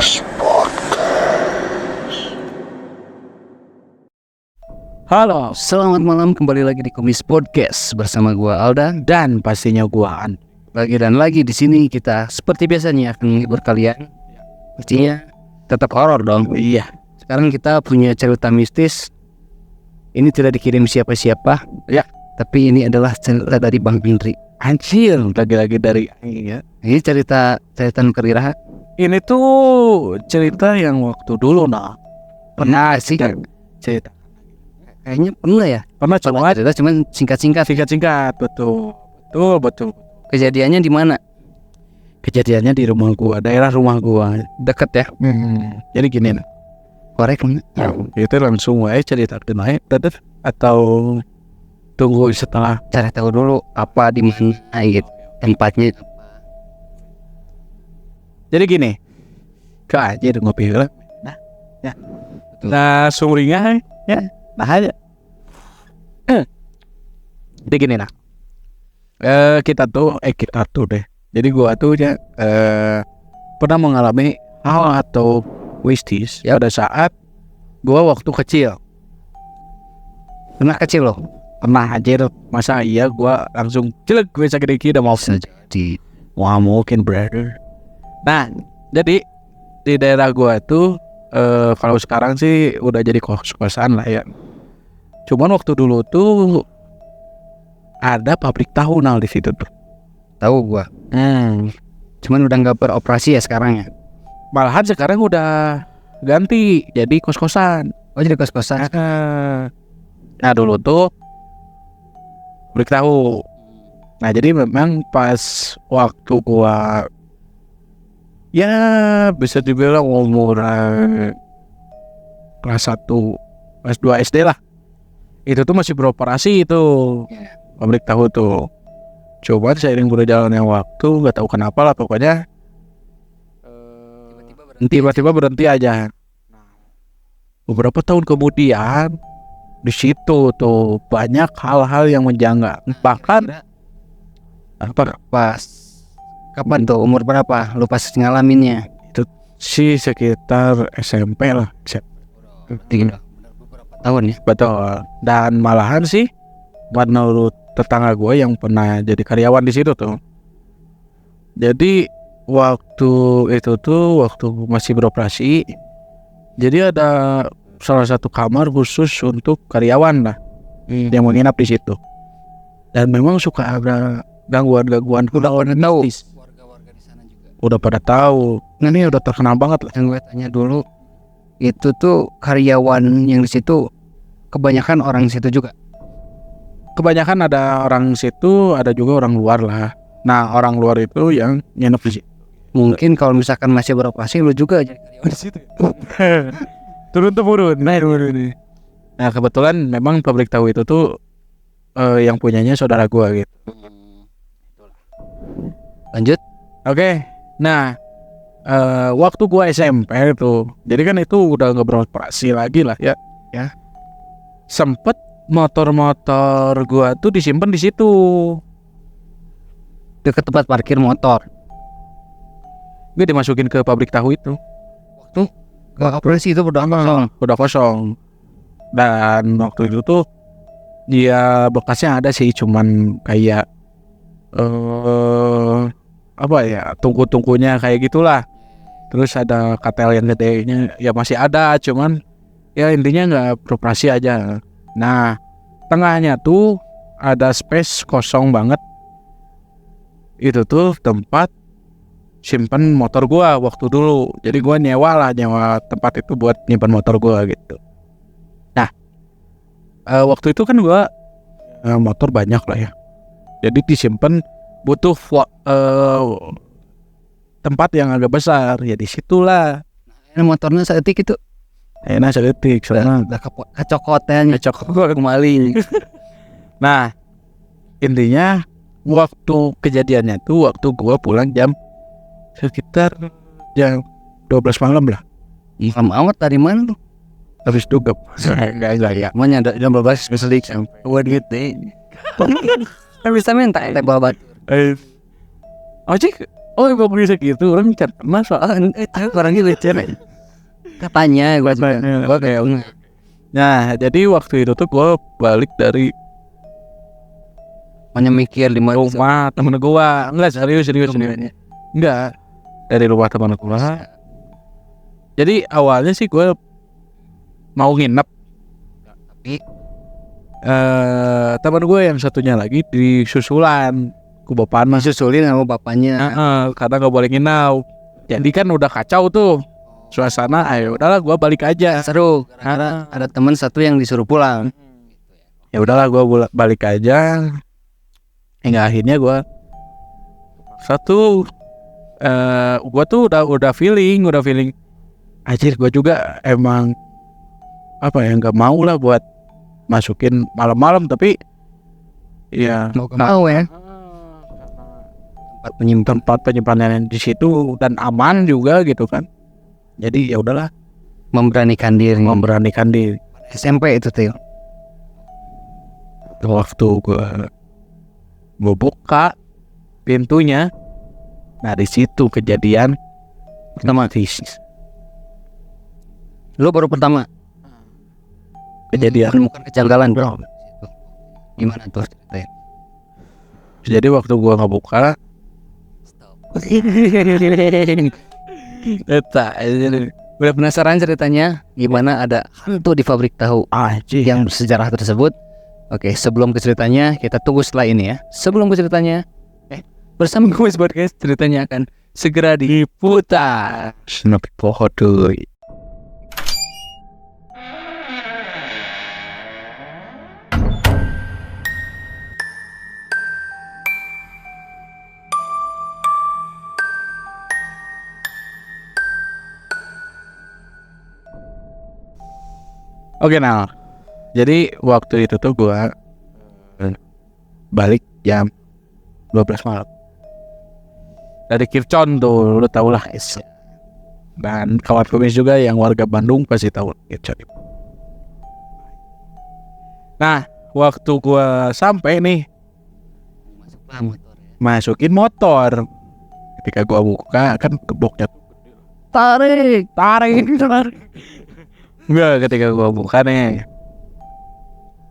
Kumis Podcast. Halo, selamat malam, kembali lagi di Kumis Podcast bersama gua Alda dan pastinya gua An. lagi dan lagi di sini kita seperti biasanya akan menghibur kalian. Pastinya tetap horor dong. Iya. Sekarang kita punya cerita mistis. Ini tidak dikirim siapa-siapa. Ya. Tapi ini adalah cerita dari Bang Indri. Anjir, lagi-lagi dari ya. Ini cerita Nukeriraha. Ini tuh cerita yang waktu dulu Pernah sih. cerita. Kayaknya pernah ya. Pernah cuma Cerita cuman singkat-singkat. singkat, betul. Kejadiannya di mana? Kejadiannya di rumah gua, daerah rumah gua. Deket ya. Jadi gini nah. Korek mana? Itu langsung wae cerita naik atau tunggu setelah Cari tahu dulu apa di mana gitu. Tempatnya. jadi gini. Kak aja ngopi heula. Betul. Nah, sumringah ya. Nah aja. Jadi gini nah. Kita tuh deh. Jadi gua tuh ya pernah mengalami hal atau mistis ya pada saat gua waktu kecil. Pernah kecil loh. Pernah aja masa iya gua langsung jelek gue sakit dikit udah mau Jadi wah mungkin brother. Nah, jadi di daerah gua tuh kalau sekarang sih udah jadi kos-kosan lah ya. Cuman waktu dulu tuh ada pabrik tahu di situ tuh. tahu gua. Cuman udah nggak beroperasi ya sekarang ya. Malahan sekarang udah ganti jadi kos-kosan. Oh jadi kos-kosan. Nah dulu tuh pabrik tahu. Nah jadi memang pas waktu gua ya bisa dibilang umur kelas 1, kelas 2 SD lah. Itu tuh masih beroperasi itu pabrik tahu tuh. Coba seiring berjalannya waktu nggak tahu kenapa lah pokoknya tiba-tiba berhenti aja. Beberapa tahun kemudian di situ tuh banyak hal-hal yang menjanggal. Bahkan Pas kapan tuh, umur berapa lu pas ngalaminnya? sih sekitar SMP lah. Tinggal beberapa tahun ya. Betul. Dan malahan sih menurut tetangga gue yang pernah jadi karyawan di situ tuh. Jadi waktu itu tuh waktu masih beroperasi, jadi ada salah satu kamar khusus untuk karyawan lah yang menginap di situ. Dan memang suka ada gangguan Tahu. mistis. Warga-warga di sana juga. Udah pada tahu. Nah, ini udah terkenal banget lah. Yang gue tanya dulu, itu tuh karyawan yang di situ kebanyakan orang situ juga. Kebanyakan ada orang situ, ada juga orang luar lah. Nah, orang luar itu yang nginep di situ. Mungkin kalau misalkan masih beroperasi lu juga jadi karyawan di situ. Turun-temurun. Nah, kebetulan memang pabrik tahu itu tuh yang punyanya saudara gua gitu. Lanjut. Oke. Nah, waktu gua SMP tuh, jadi kan itu udah nggak beroperasi lagi lah ya. Sempet motor-motor gua tuh disimpan di situ. Dekat tempat parkir motor. Gue dimasukin ke pabrik tahu itu. Waktu gak operasi itu Udah kosong. Dan waktu itu tuh dia bekasnya ada sih, cuman kayak apa ya, tungku-tungkunya kayak gitulah. Terus ada katel yang gedenya ya masih ada, cuman ya intinya nggak beroperasi aja. Nah, tengahnya tuh ada space kosong banget. Itu tuh tempat simpen motor gua waktu dulu. Jadi gua nyewa tempat itu buat nyimpan motor gua gitu. Nah, waktu itu kan gua motor banyak lah ya. Jadi disimpan butuh tempat yang agak besar. Ya di situlah. Nah, motornya seetik itu. Enak seketik soalnya Udah kecokotan, kembali. Nah, intinya waktu kejadiannya tuh waktu gua pulang sekitar jam 12 malam lah. Malam amat dari mana tuh? Habis dugep. Enggak ya. Namanya ada jam 12 besok sampai. Kan bisa minta bawa batu. Ojek Oh emang bisa gitu, orang can pernah soalnya orangnya lecet. Katanya gue juga. Gue kayak Nah jadi waktu itu tuh gue balik dari banyak mikir di mana rumah temen gue. Enggak serius. Enggak, dari rumah temen gue. Jadi awalnya sih gue mau nginep, tapi teman gue yang satunya lagi di susulan ku bapaknya. susulin sama bapaknya. Karena nggak boleh nginau. Jadi kan udah kacau tuh suasana. Ayo udahlah gue balik aja. Seru karena ada teman satu yang disuruh pulang. Ya udahlah gue balik aja. Hingga akhirnya gue gue tuh udah feeling anjir, gue juga emang apa ya, nggak mau lah buat masukin malam-malam, tapi ya Mau ya tempat penyimpanan di situ dan aman juga gitu kan. Jadi ya udahlah, memberanikan diri. SMP itu tuh. Waktu gue buka pintunya, nah di situ kejadian pertama. Lu baru pertama Kejadian menemukan kejanggalan, bro. Gimana tuh ceritanya? Jadi waktu gue ngebuka, Udah penasaran ceritanya gimana ada hantu di pabrik tahu yang bersejarah tersebut? Oke, sebelum ke ceritanya kita tunggu setelah ini ya. Sebelum ke ceritanya, bersama gue podcast ceritanya akan segera diputar. Snoopy pohon tuh. Oke, nah jadi waktu itu tuh gue balik jam 12 malam dari Kircon tuh, lu tau lah. Dan kawan kumis juga yang warga Bandung pasti tahu Kircon. Nah waktu gue sampai nih, masukin motor. Ketika gue buka kan geboknya tarik. Enggak, ketika gua buka nih,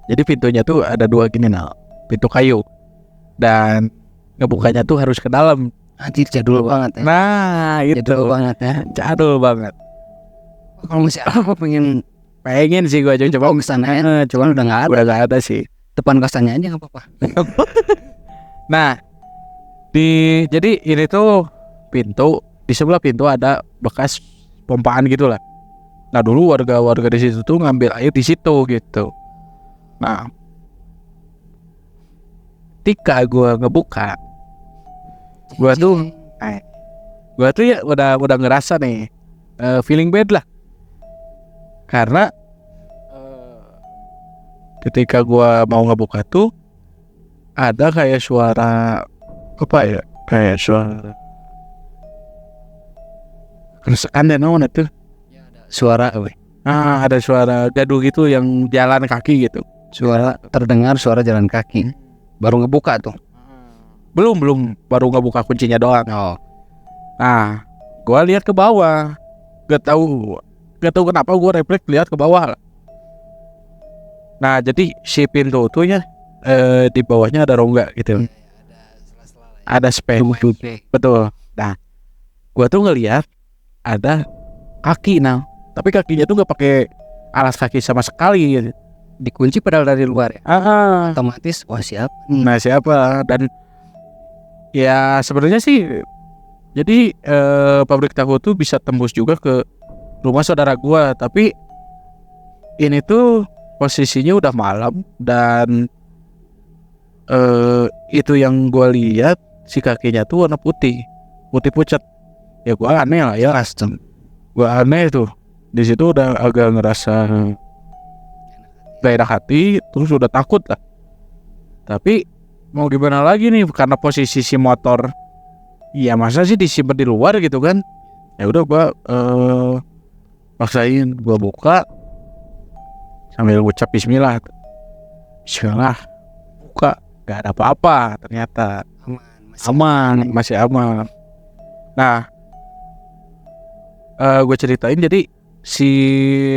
jadi pintunya tuh ada dua gini, pintu kayu, dan ngebukanya tuh harus ke dalam. Anjir, jadul banget ya. Nah itu Jadul banget ya. jadul banget. Kalau masih apa pengen sih gua coba kesana ya. Cuman udah nggak ada sih. Depan kosannya aja nggak apa-apa. Nah jadi ini tuh pintu, di sebelah pintu ada bekas pompaan gitulah. Nah dulu warga di situ tuh ngambil air di situ gitu. Nah ketika gue ngebuka, gue tuh ya udah ngerasa nih feeling bad lah, karena ketika gue mau ngebuka tuh ada kayak suara apa ya, kayak suara kerusakan dan naon itu. Suara ada suara gaduh gitu yang jalan kaki gitu. Terdengar suara jalan kaki. Baru ngebuka tuh. Belum baru ngebuka kuncinya doang. Nah gua lihat ke bawah, gak tahu kenapa gua refleks lihat ke bawah. Nah jadi si pintu tuh ya di bawahnya ada rongga gitu. Ada space. Betul. Nah gua tuh ngelihat ada kaki, tapi kakinya tuh nggak pakai alas kaki sama sekali gitu. Dikunci padahal dari luar ya. Otomatis wah siapa? Nah siapa? Dan ya sebenarnya sih jadi pabrik tahu tuh bisa tembus juga ke rumah saudara gua, tapi ini tuh posisinya udah malam dan itu yang gua lihat si kakinya tuh warna putih pucat. Ya gua aneh lah ya. Gua aneh tuh. Di situ udah agak ngerasa gak enak hati, terus udah takut lah. Tapi mau gimana lagi nih, karena posisi si motor, ya masa sih disimpan di luar gitu kan. Ya udah gua maksain, gua buka sambil ucap bismillah. Buka, gak ada apa-apa ternyata. Masih aman. Nah, gue ceritain jadi si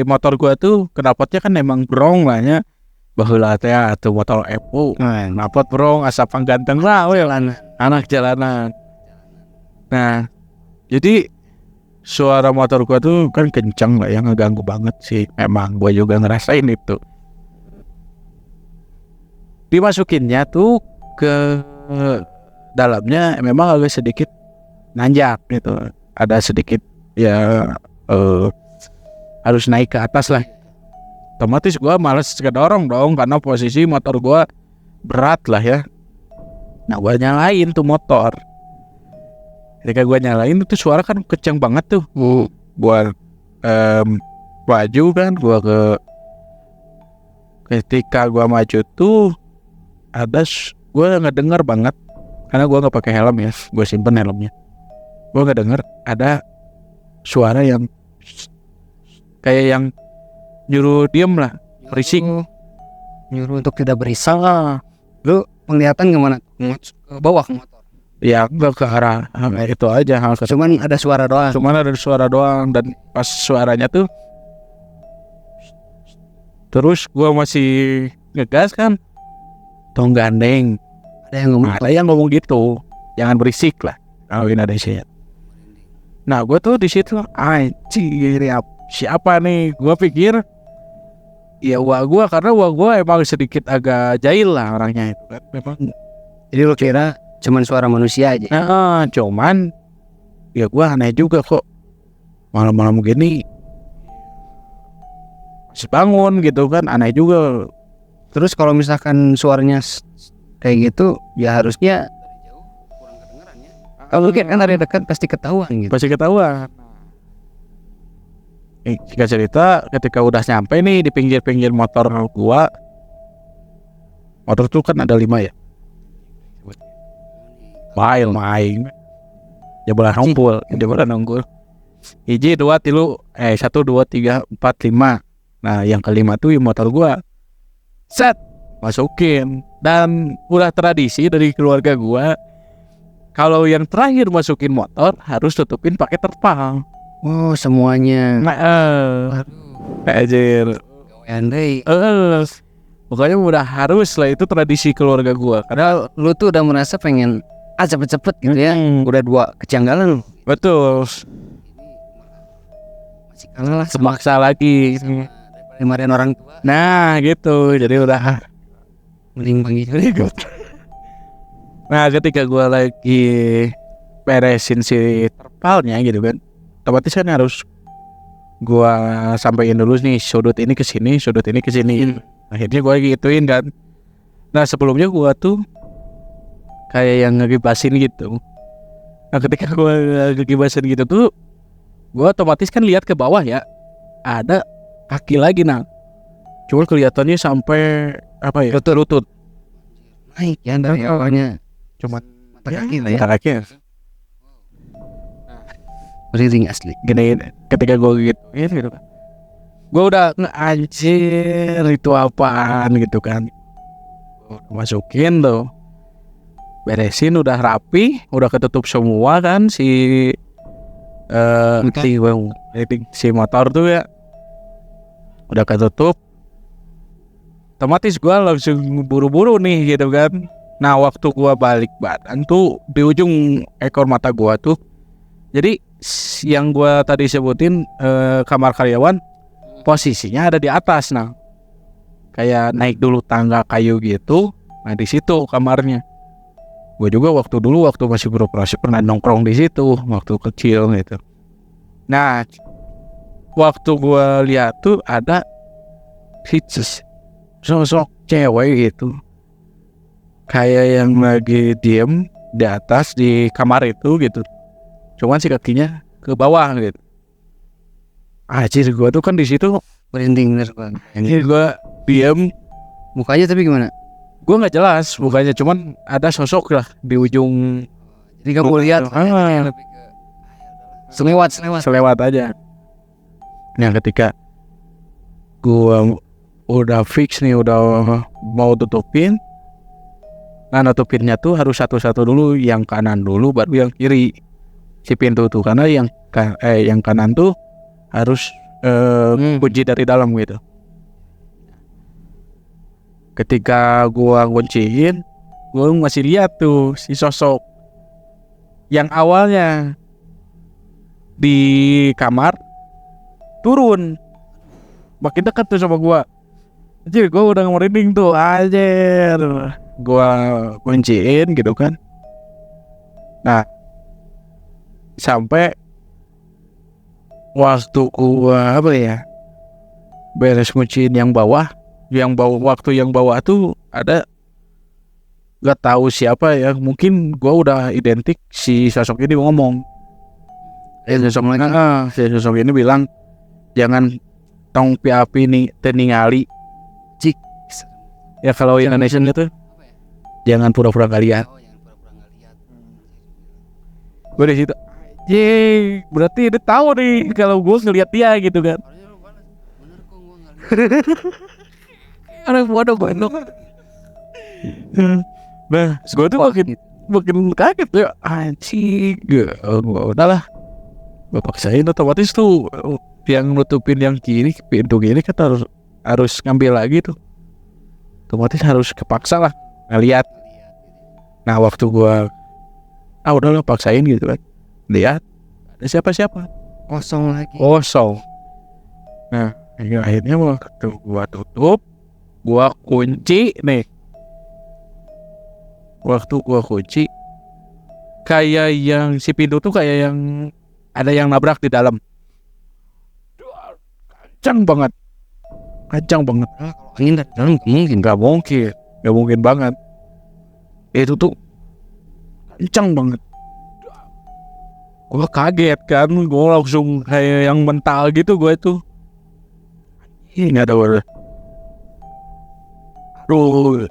motor gue tuh knalpotnya kan emang brong lah nya. Baheula teh atuh motor Evo. Knalpot brong asa pangganteng lah we anak jalanan. Nah, jadi suara motor gue tuh kan kencang lah yang ngeganggu banget sih. Memang gue juga ngerasain itu. Dimasukinnya tuh ke dalamnya memang agak sedikit nanjak gitu. Ada sedikit ya harus naik ke atas lah. Otomatis gue males kedorong dong karena posisi motor gue berat lah ya. Nah gue nyalain tuh motor. Ketika gue nyalain itu suara kan kenceng banget tuh. Gue maju kan, ketika gue maju tuh ada gue ngedenger banget karena gue nggak pakai helm ya, gue simpen helmnya. Gue ngedenger ada suara yang kayak yang nyuruh diem lah, berisik, nyuruh untuk tidak berisik. Lu penglihatan kemana? Ke bawah ke motor. Ya enggak ke arah itu aja. Cuman ada suara doang. Dan pas suaranya tuh, terus gue masih ngegas kan, tong gandeng. Ada yang ngomong gitu, jangan berisik lah kalau Indonesia. Nah gue tuh di situ anjir siapa nih? Gue pikir ya wah gue, karena wah gue emang sedikit agak jahil lah orangnya itu kan memang. Jadi lo kira cuman suara manusia aja? Cuman ya gue aneh juga kok malam-malam gini masih bangun gitu kan, aneh juga. Terus kalau misalkan suaranya kayak gitu ya harusnya dari jauh kurang kedengeran ya. Kalau kan dari dekat pasti ketahuan gitu. Pasti ketahuan. Jika cerita ketika udah nyampe nih di pinggir-pinggir motor gua, motor tuh kan ada 5 ya. Main. Ya bola ngumpul, Hiji, 2, 3, 1, 2, 3, 4, 5. Nah yang kelima tuh motor gua set masukin. Dan udah tradisi dari keluarga gua, kalau yang terakhir masukin motor harus tutupin pakai terpal. Oh semuanya. Anjir. Andai. Pokoknya udah harus lah, itu tradisi keluarga gua. Karena lu tuh udah merasa pengen cepet-cepet gitu ya. Udah 2 kejanggalan. Betul. Masih kalah lah Semaksa lagi dimarahin orang tua. Nah gitu. Jadi udah mending panggil. Nah ketika gua lagi beresin si terpalnya gitu kan, otomatis kan harus gua sampein dulu nih sudut ini ke sini, sudut ini ke sini. Akhirnya gua gituin kan. Nah sebelumnya gua tuh kayak yang ngegibasin gitu. Nah ketika gua ngegibasin gitu tuh, gua otomatis kan lihat ke bawah ya, ada kaki lagi nah. Cuma kelihatannya sampai apa ya? Lutut. Naik ya dari awalnya. Cuma mata kaki lah ya. Mata kaki. Merinding asli. Gini ketika gue gituin gitu kan, gue udah anjir itu apaan gitu kan. Masukin tuh, beresin udah rapi, udah ketutup semua kan si motor tuh ya, udah ketutup. Otomatis gue langsung buru-buru nih gitu kan. Nah waktu gue balik badan tuh di ujung ekor mata gue tuh, jadi yang gue tadi sebutin kamar karyawan posisinya ada di atas. Nah kayak naik dulu tangga kayu gitu. Nah di situ kamarnya. Gue juga waktu masih beroperasi pernah nongkrong di situ waktu kecil gitu. Nah waktu gue lihat tuh ada sosok cewek gitu, kayak yang lagi diem di atas di kamar itu gitu. Cuman si kakinya ke bawah gitu. Anjir gue tuh kan di situ Merinding bener bang. Anjir gue diem. Mukanya tapi gimana? Gue nggak jelas mukanya, cuman ada sosok lah di ujung. Jadi kamu lihat lebih ke selewat aja. Nah ketika gue udah fix nih, udah mau tutupin. Nah nutupinnya tuh harus satu-satu dulu, yang kanan dulu baru yang kiri. si pintu tuh, karena yang kanan tuh harus kunci dari dalam gitu. Ketika gua kunciin, gua masih lihat tuh si sosok yang awalnya di kamar turun makin dekat tuh sama gua. Anjir, gua udah merinding tuh, anjir. Gua kunciin gitu kan. Nah, sampai waktu gua beres kunciin yang bawah tuh ada gak tahu siapa ya, mungkin gua udah identik si sosok ini ngomong. Si sosok ini bilang, jangan tong piapi nih teningali. Cik. Ya kalau Indonesian itu jangan pura-pura gak lihat. Gue di situ, berarti dia tahu nih kalau gue ngeliat dia gitu kan. Anak bodoh banget. Nah, gue tuh makin kaget ya, anjing. Udahlah, gue paksain, otomatis tuh yang nutupin yang kiri, pintu kiri kan harus ngambil lagi tuh, otomatis harus kepaksa lah ngeliat. Nah, waktu gue udahlah paksain gitu kan, lihat ada siapa-siapa, Kosong lagi. Nah, akhirnya waktu gue tutup, gue kunci nih. Waktu gue kunci, kayak yang si pintu tuh kayak yang ada yang nabrak di dalam. Kencang banget. Angin dari dalam Gak mungkin banget. Itu tuh kencang banget. Gue kaget kan, gue langsung kayak yang mental gitu gue itu. Ini gak ada udah. Aduh.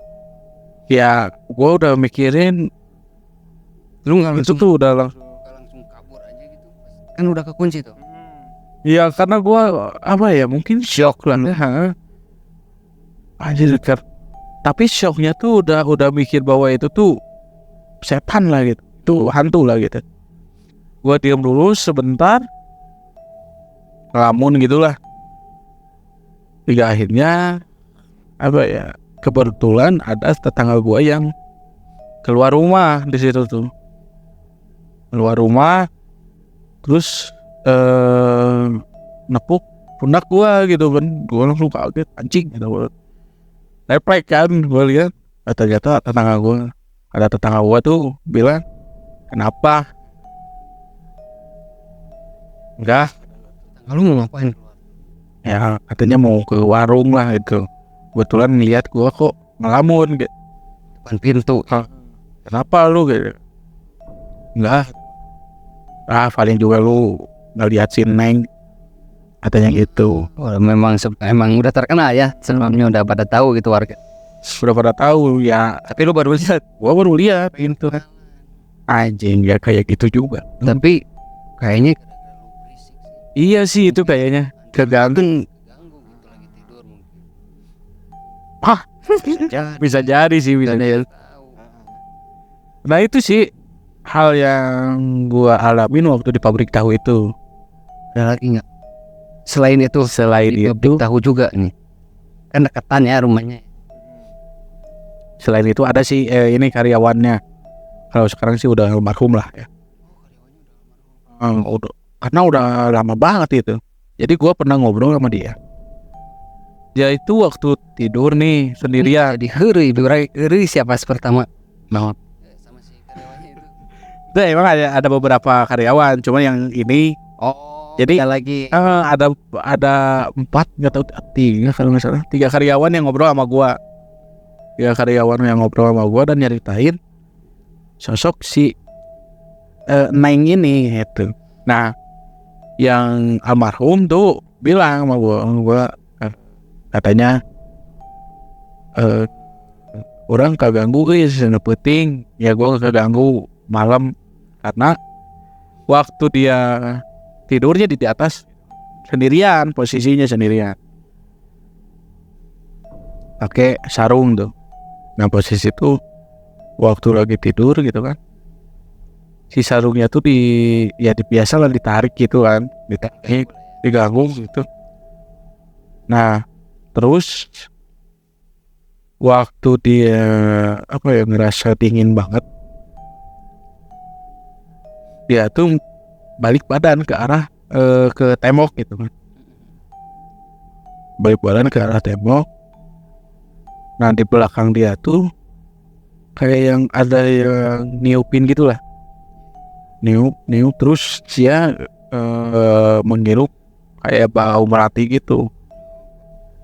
Ya, gue udah mikirin, lu nggak itu tuh udah langsung kabur aja gitu, kan udah kekunci tuh. Iya, karena gue mungkin shock lah. Anjir, tapi shocknya tuh udah mikir bahwa itu tuh setan lah gitu, itu hantu lah gitu. Gue diam dulu sebentar, ngelamun gitulah. Hingga akhirnya kebetulan ada tetangga gue yang keluar rumah di situ tuh. Keluar rumah, terus nepuk pundak gue gitu kan. Gue langsung kaget, anjing gitu. Refleks kan, gue lihat ternyata tetangga gue tuh bilang, kenapa? Enggak. Lu mau ngapain? Ya katanya mau ke warung lah gitu. Kebetulan ngeliat gue kok ngelamun gitu Depan pintu. Kenapa lu gitu? Enggak. Paling juga lu ngeliat si Neng, katanya gitu. Memang udah terkenal ya, sebelumnya udah pada tahu gitu warga. Sudah pada tahu ya, Tapi lu baru lihat. gua baru lihat pintu. Anjing, ya kayak gitu juga. Tapi kayaknya Iya sih itu kayaknya keganggu. Bisa jadi sih, bisa jadi. Nah itu sih hal yang gua alamin waktu di pabrik tahu itu. Ada lagi nggak? Selain itu di pabrik tahu juga nih, kan deketan ya rumahnya. Selain itu ada sih ini karyawannya. Kalau sekarang sih udah almarhum lah ya. Karena udah lama banget itu. Jadi gua pernah ngobrol sama dia. Dia itu waktu tidur nih sendirian. Di Heri siapa pertama? Banget. Sama si karyawannya itu. Itu emang ada beberapa karyawan, cuma yang ini jadi lagi ada 4 nggak tahu 3 kalau nggak salah, 3 karyawan yang ngobrol sama gua. 3 karyawan yang ngobrol sama gua dan nyeritain sosok si Neng ini itu. Nah, yang almarhum tuh bilang sama gua katanya orang kaganggu sana penting ya, gua kaganggu malam karena waktu dia tidurnya di atas sendirian, posisinya sendirian pakai sarung tuh. Nah posisi itu waktu lagi tidur gitu kan, si sarungnya tuh biasa lah ditarik gitu kan, ditarik, diganggu gitu. Nah terus waktu dia ngerasa dingin banget, dia tuh balik badan ke arah ke tembok gitu kan, balik badan ke arah tembok. Nah di belakang dia tuh kayak yang ada yang niupin gitulah, niup terus dia menghirup kayak bau melati gitu.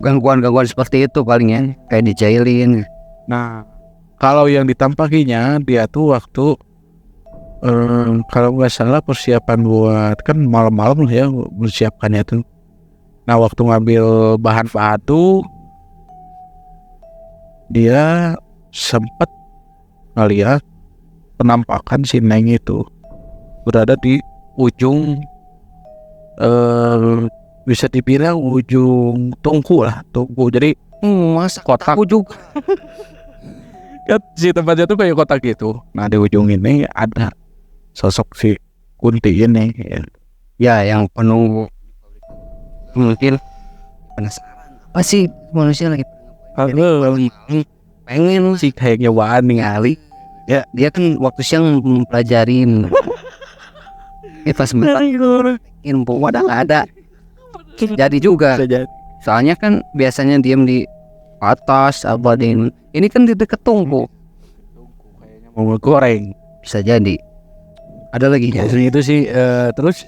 Gangguan-gangguan seperti itu paling ya, kayak dijailin. Nah kalau yang ditampakinya dia tuh waktu kalau nggak salah persiapan buat kan malam-malam lah ya persiapkannya tuh. Nah waktu ngambil bahan batu dia sempat ngeliat penampakan si Neng itu berada di ujung bisa dibilang ujung tungku. Jadi Masa kotak. aku juga. Kan si tempatnya tuh kayak kotak gitu. Nah di ujung ini ada sosok si Kunti ini Ya yang penunggu. Mungkin penasaran apa sih manusia lagi pengen si kayaknya wani kali. ya, dia kan waktu siang mempelajarin. Pas info wadah nggak ada, jadi juga. Soalnya kan biasanya diem di atas apa ini kan di deket tungku, Mau goreng bisa jadi. Ada lagi ya, itu sih terus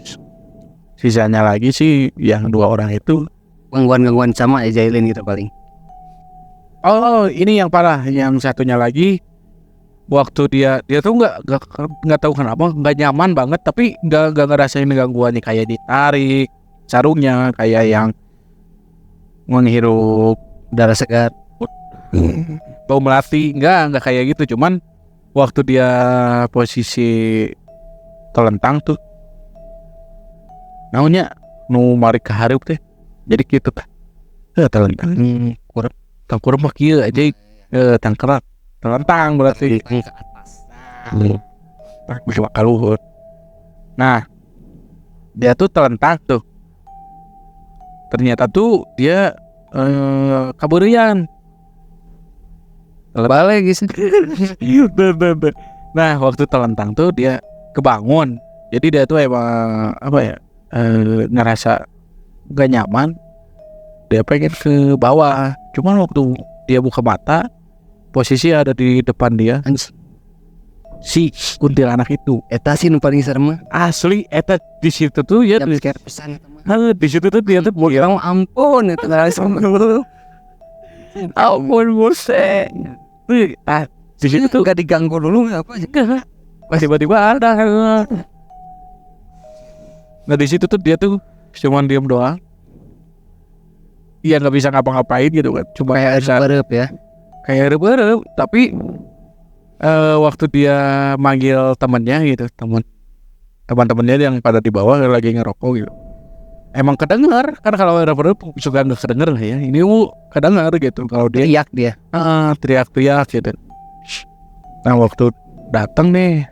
sisanya lagi sih yang 2 orang itu gangguan sama jailin gitu paling. Oh ini yang parah, yang satunya lagi waktu dia tuh nggak tahu kenapa nggak nyaman banget, tapi nggak ngerasain gangguannya kayak ditarik sarungnya, kayak yang menghirup Darah segar. bau melati, nggak kayak gitu. Cuman waktu dia posisi telentang tuh naunya nu mari keharup teh jadi gitu tah telentang kurang mah kieu aja tangkerak telentang berarti ke atas. bisa kaluhur. Nah dia tuh telentang tuh, ternyata tuh dia kaburian Balik gitu. Nah waktu telentang tuh dia kebangun, jadi dia tuh emang ngerasa gak nyaman, dia pengen ke bawah. Cuman waktu dia buka mata, posisi ada di depan dia si kuntilanak itu. Eta sih nu paling serem. Asli eta di situ tuh ya, Kayak pesan di situ tuh dia tuh bilang ampun itu langsung. Ampun buset. Di situ tuh Gak diganggu dulu apa sih? pas tiba-tiba ada. Nah di situ tuh dia tuh cuman diem doang. Iya nggak bisa ngapa-ngapain gitu kan. Cuma Kayak berep ya. kayak rep-rep. Tapi waktu dia manggil temannya gitu, teman-temannya yang pada di bawah lagi ngerokok gitu, emang kedengar kan. Kalau rep-rep suka nggak kedenger ya, ini kedengar gitu kalau dia Teriak dia. teriak-teriak gitu. Nah waktu datang nih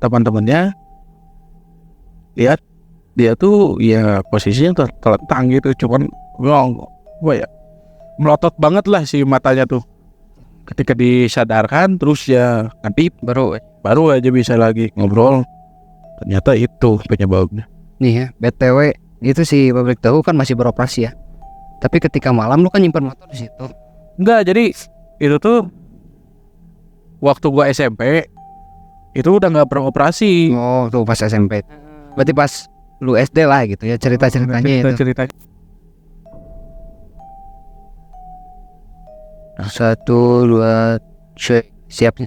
teman-temannya lihat dia tuh ya posisinya terlentang gitu, cuman melotot banget lah si matanya tuh. Ketika disadarkan terus ya nanti baru aja bisa lagi ngobrol. Ternyata itu penyebabnya. Nih ya, BTW itu si pabrik tahu kan masih beroperasi ya. Tapi ketika malam lu kan nyimpan motor di situ. Enggak, jadi itu tuh waktu gua SMP itu udah nggak beroperasi. Oh, tuh pas SMP. Berarti pas lu SD lah gitu ya, cerita-ceritanya itu. Cerita. 1, 2, siap.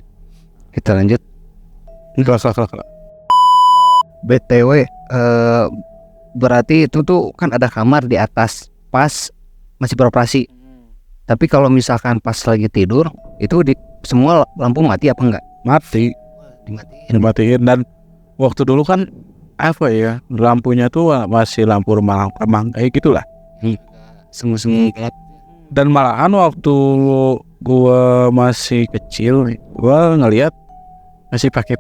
Kita lanjut. BTW berarti itu tuh kan ada kamar di atas pas masih beroperasi. Tapi kalau misalkan pas lagi tidur itu semua lampu mati apa enggak? Mati. Dimatiin. Dan waktu dulu kan lampunya tuh masih lampu remang-remang kayak gitulah. Semu-semu gelap. Dan malahan waktu gua masih kecil, gua ngelihat masih pakai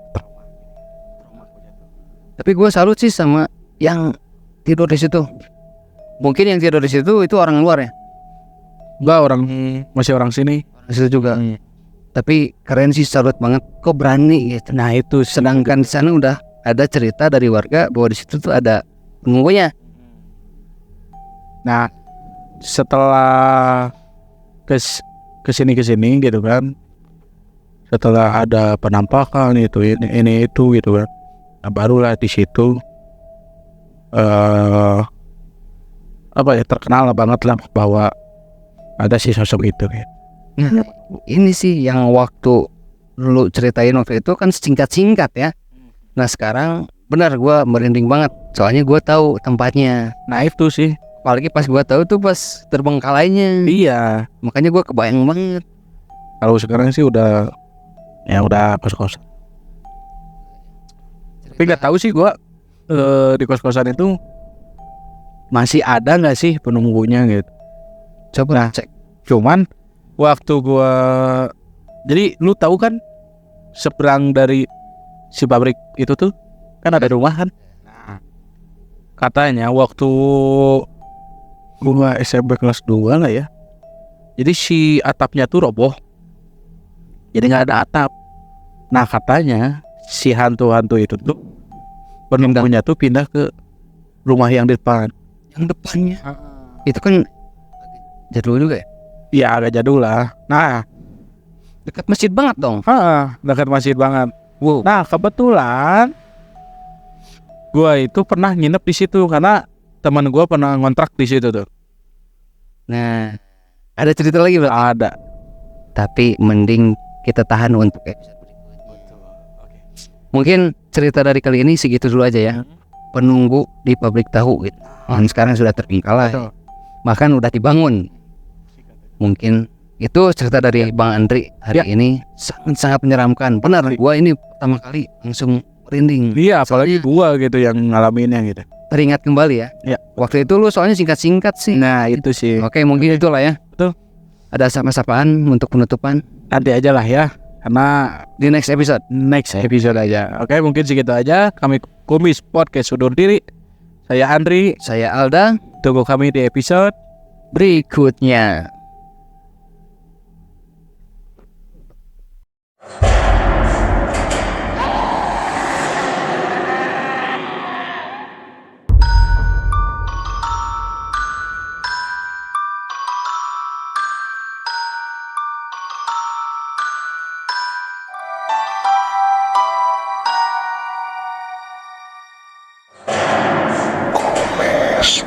Tapi gue salut sih sama yang tidur di situ. Mungkin yang tidur di situ itu orang luar ya. Enggak, orang masih orang sini. Di situ juga. Tapi keren sih, salut banget. Kok berani gitu. Nah itu Sedangkan di sana udah ada cerita dari warga bahwa di situ tuh ada penunggunya. Nah setelah kesini gitu kan, setelah ada penampakan ini itu gitu kan, nah, barulah di situ apa ya, terkenal banget lah bahwa ada si sosok itu ya. Nah, ini sih yang waktu lu ceritain waktu itu kan singkat-singkat ya. Nah sekarang benar gue merinding banget. Soalnya gue tahu tempatnya. Nah itu sih, Apalagi pas gue tahu tuh pas terbengkalainya. iya. Makanya gue kebayang banget. Kalau sekarang sih udah kos-kosan. Tapi nggak tahu sih gua di kos-kosan itu masih ada nggak sih penunggunya gitu. Coba Nah, cek. Cuman waktu gua, jadi lu tahu kan seberang dari si pabrik itu tuh kan ada rumah kan. Nah, katanya waktu gua SMP kelas 2 lah ya. Jadi si atapnya tuh roboh. Jadi nggak ada atap. Nah katanya si hantu-hantu itu tuh penunggunya tuh pindah ke rumah yang di depan. Yang depannya. Itu kan jadul juga ya. Iya agak jadul lah. Nah, Dekat masjid banget dong. dekat masjid banget. Wow. Nah kebetulan gua itu pernah nginep di situ karena teman gua pernah ngontrak di situ tuh. Nah, ada cerita lagi bro. Ada. Tapi mending kita tahan untuk episode berikutnya. Mungkin cerita dari kali ini segitu dulu aja ya. Penunggu di pabrik tahu gitu. Dan sekarang sudah terbengkalai. Betul. Bahkan udah dibangun. Mungkin itu cerita dari Bang Andri hari ini sangat menyeramkan. Benar, gua ini pertama kali langsung merinding. Iya, apalagi gua gitu yang ngalaminnya gitu. Teringat kembali ya. Iya. Waktu itu lu soalnya singkat-singkat sih. Nah itu sih. Oke, mungkin itulah ya. Betul. Ada sapa-sapaan untuk penutupan Nanti aja lah ya, karena di next episode. next episode aja. Oke, mungkin segitu aja. Kami Kumis Podcast undur diri. Saya Andri. Saya Alda. Tunggu kami di episode Berikutnya. Komes